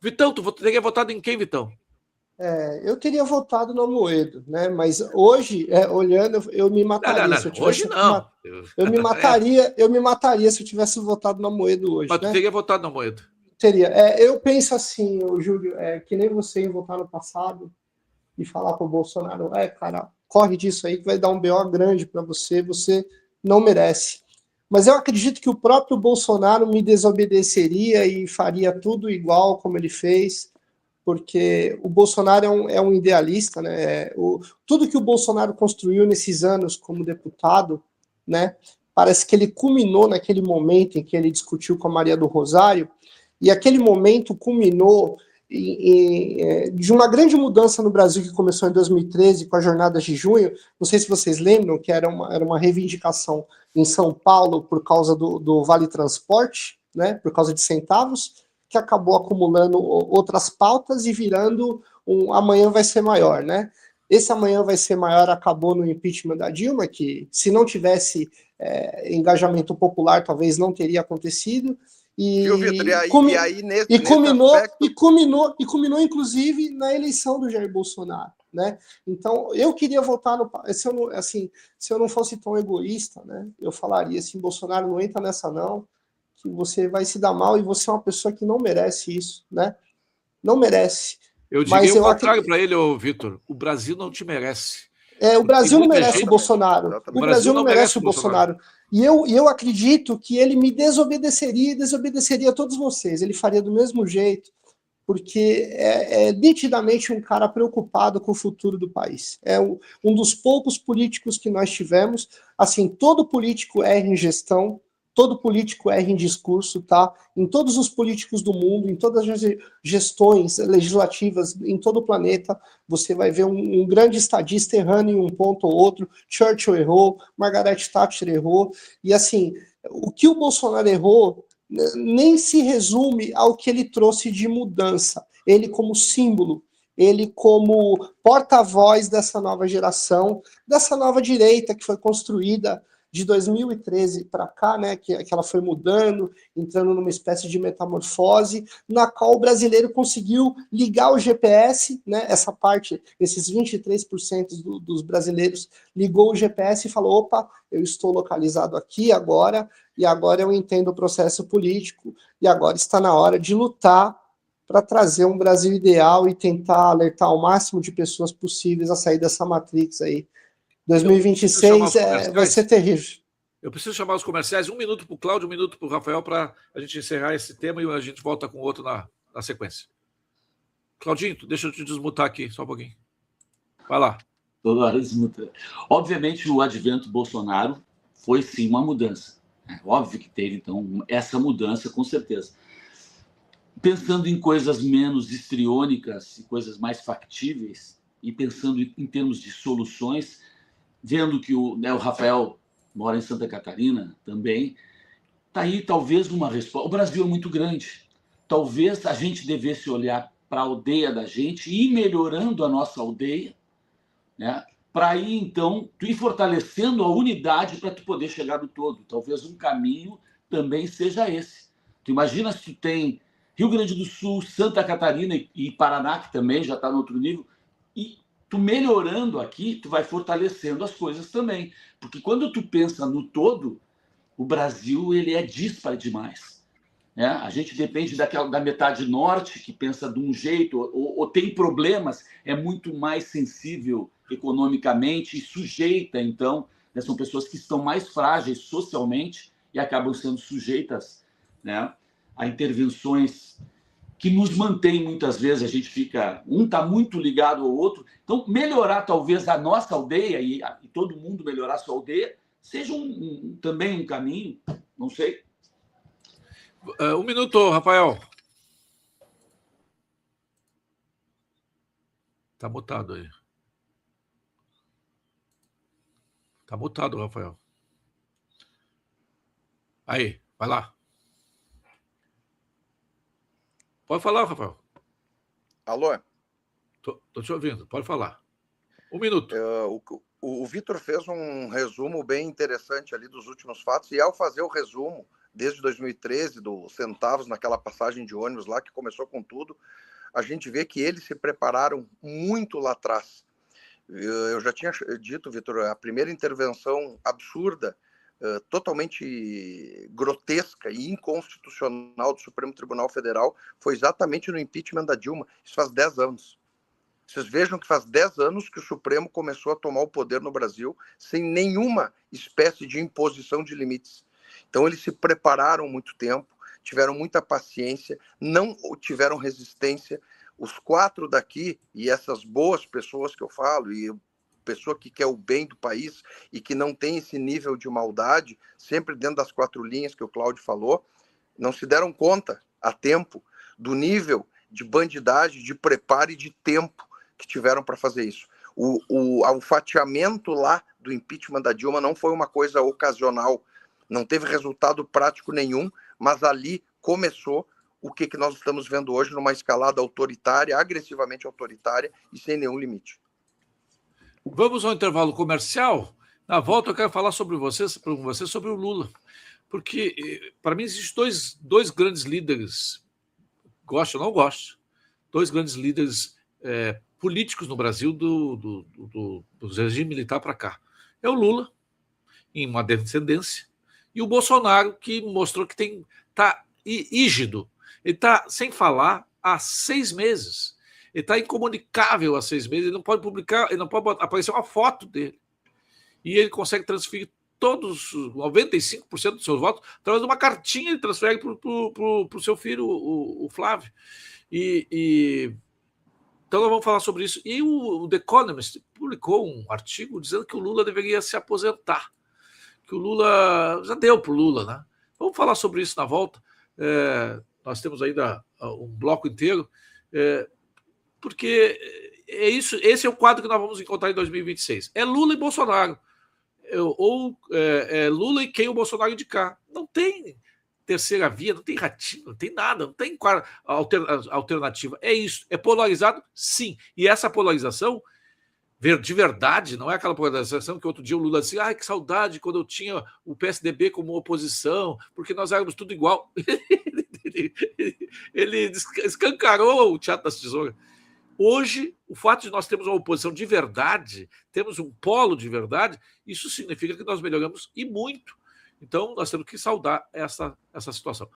Vitão, tu teria votado em quem, Vitão? Eu teria votado no Amoedo, né? Mas hoje, olhando, eu me mataria Não, se eu tivesse. hoje não. Eu me mataria se eu tivesse votado no Amoedo hoje. Mas tu teria votado no Amoedo? Teria. Eu penso assim, Júlio, que nem você em votar no passado e falar para o Bolsonaro, cara, corre disso aí que vai dar um BO grande para você, você não merece. Mas eu acredito que o próprio Bolsonaro me desobedeceria e faria tudo igual como ele fez, porque o Bolsonaro é um idealista, né? Tudo que o Bolsonaro construiu nesses anos como deputado, né? Parece que ele culminou naquele momento em que ele discutiu com a Maria do Rosário, e aquele momento culminou de uma grande mudança no Brasil que começou em 2013 com as jornadas de junho. Não sei se vocês lembram que era uma reivindicação em São Paulo por causa do Vale Transporte, né? Por causa de centavos, que acabou acumulando outras pautas e virando amanhã vai ser maior, né? Esse amanhã vai ser maior acabou no impeachment da Dilma, que se não tivesse engajamento popular, talvez não teria acontecido. Viu, Vitor? Culminou, inclusive, na eleição do Jair Bolsonaro, né? Então, eu queria votar no... Se eu não fosse tão egoísta, né? Eu falaria assim, Bolsonaro, não entra nessa não, que você vai se dar mal e você é uma pessoa que não merece isso, né? Não merece. Eu diria o contrário para ele, Vitor. O Brasil não te merece. O Brasil não merece o Bolsonaro. O Brasil não merece o Bolsonaro. E eu acredito que ele me desobedeceria e desobedeceria a todos vocês. Ele faria do mesmo jeito, porque é nitidamente um cara preocupado com o futuro do país. É um dos poucos políticos que nós tivemos. Assim, todo político erra em gestão, todo político erra em discurso, tá? Em todos os políticos do mundo, em todas as gestões legislativas em todo o planeta, você vai ver um grande estadista errando em um ponto ou outro. Churchill errou, Margaret Thatcher errou, e assim, o que o Bolsonaro errou nem se resume ao que ele trouxe de mudança. Ele como símbolo, ele como porta-voz dessa nova geração, dessa nova direita que foi construída de 2013 para cá, né, que ela foi mudando, entrando numa espécie de metamorfose, na qual o brasileiro conseguiu ligar o GPS, né, essa parte, esses 23% dos brasileiros ligou o GPS e falou, opa, eu estou localizado aqui agora, e agora eu entendo o processo político, e agora está na hora de lutar para trazer um Brasil ideal e tentar alertar o máximo de pessoas possíveis a sair dessa matrix aí. 2026 vai ser terrível. Eu preciso chamar os comerciais. 1 minuto para o Cláudio, 1 minuto para o Rafael, para a gente encerrar esse tema e a gente volta com outro na sequência. Claudinho, deixa eu te desmutar aqui, só um pouquinho. Vai lá. Toda hora desmuta. Obviamente, o advento Bolsonaro foi, sim, uma mudança. É óbvio que teve, então, essa mudança, com certeza. Pensando em coisas menos histriônicas e coisas mais factíveis, e pensando em termos de soluções, vendo que o Rafael mora em Santa Catarina também, está aí talvez uma resposta. O Brasil é muito grande. Talvez a gente devesse olhar para a aldeia da gente e ir melhorando a nossa aldeia, né? Para ir, então, tu ir fortalecendo a unidade para tu poder chegar no todo. Talvez um caminho também seja esse. Tu imagina se tu tem Rio Grande do Sul, Santa Catarina e Paraná, que também já está no outro nível, e tu melhorando aqui, tu vai fortalecendo as coisas também. Porque quando tu pensa no todo, o Brasil ele é disparo demais. Né? A gente depende da metade norte, que pensa de um jeito, ou tem problemas, é muito mais sensível economicamente e sujeita, então, né? São pessoas que estão mais frágeis socialmente e acabam sendo sujeitas, né, a intervenções que nos mantém muitas vezes, a gente fica, um está muito ligado ao outro. Então, melhorar talvez a nossa aldeia e todo mundo melhorar a sua aldeia, seja também um caminho, não sei. 1 minuto, Rafael. Está mutado aí. Está mutado, Rafael. Aí, vai lá. Pode falar, Rafael. Alô? Tô te ouvindo, pode falar. 1 minuto. O Vitor fez um resumo bem interessante ali dos últimos fatos, e ao fazer o resumo, desde 2013, dos centavos naquela passagem de ônibus lá, que começou com tudo, a gente vê que eles se prepararam muito lá atrás. Eu já tinha dito, Vitor, a primeira intervenção absurda, totalmente grotesca e inconstitucional do Supremo Tribunal Federal foi exatamente no impeachment da Dilma. Isso faz 10 anos. Vocês vejam que faz 10 anos que o Supremo começou a tomar o poder no Brasil sem nenhuma espécie de imposição de limites. Então, eles se prepararam muito tempo, tiveram muita paciência, não tiveram resistência. Os 4 daqui, e essas boas pessoas que eu falo, e pessoa que quer o bem do país e que não tem esse nível de maldade, sempre dentro das 4 linhas que o Cláudio falou, não se deram conta a tempo do nível de bandidagem, de preparo e de tempo que tiveram para fazer isso. O fatiamento lá do impeachment da Dilma não foi uma coisa ocasional, não teve resultado prático nenhum, mas ali começou o que nós estamos vendo hoje numa escalada autoritária, agressivamente autoritária e sem nenhum limite. Vamos ao intervalo comercial. Na volta eu quero falar sobre você sobre o Lula, porque para mim existem dois grandes líderes, gosto ou não gosto, 2 grandes líderes políticos no Brasil do regime militar para cá. É o Lula, em uma descendência, e o Bolsonaro, que mostrou que está rígido. Ele está sem falar há 6 meses. Ele está incomunicável há 6 meses. Ele não pode publicar, ele não pode aparecer uma foto dele. E ele consegue transferir todos, 95% dos seus votos, através de uma cartinha, ele transfere para o seu filho, o Flávio. Então nós vamos falar sobre isso. E o The Economist publicou um artigo dizendo que o Lula deveria se aposentar. Que o Lula já deu para o Lula, né? Vamos falar sobre isso na volta. Nós temos ainda um bloco inteiro, porque esse é o quadro que nós vamos encontrar em 2026. É Lula e Bolsonaro. Ou Lula e quem o Bolsonaro indicar. Não tem terceira via, não tem ratinho, não tem nada, não tem alternativa. É isso. É polarizado? Sim. E essa polarização de verdade, não é aquela polarização que outro dia o Lula disse, que saudade quando eu tinha o PSDB como oposição, porque nós éramos tudo igual. Ele escancarou o Teatro das Tesouras. Hoje, o fato de nós termos uma oposição de verdade, temos um polo de verdade, isso significa que nós melhoramos e muito. Então, nós temos que saudar essa situação.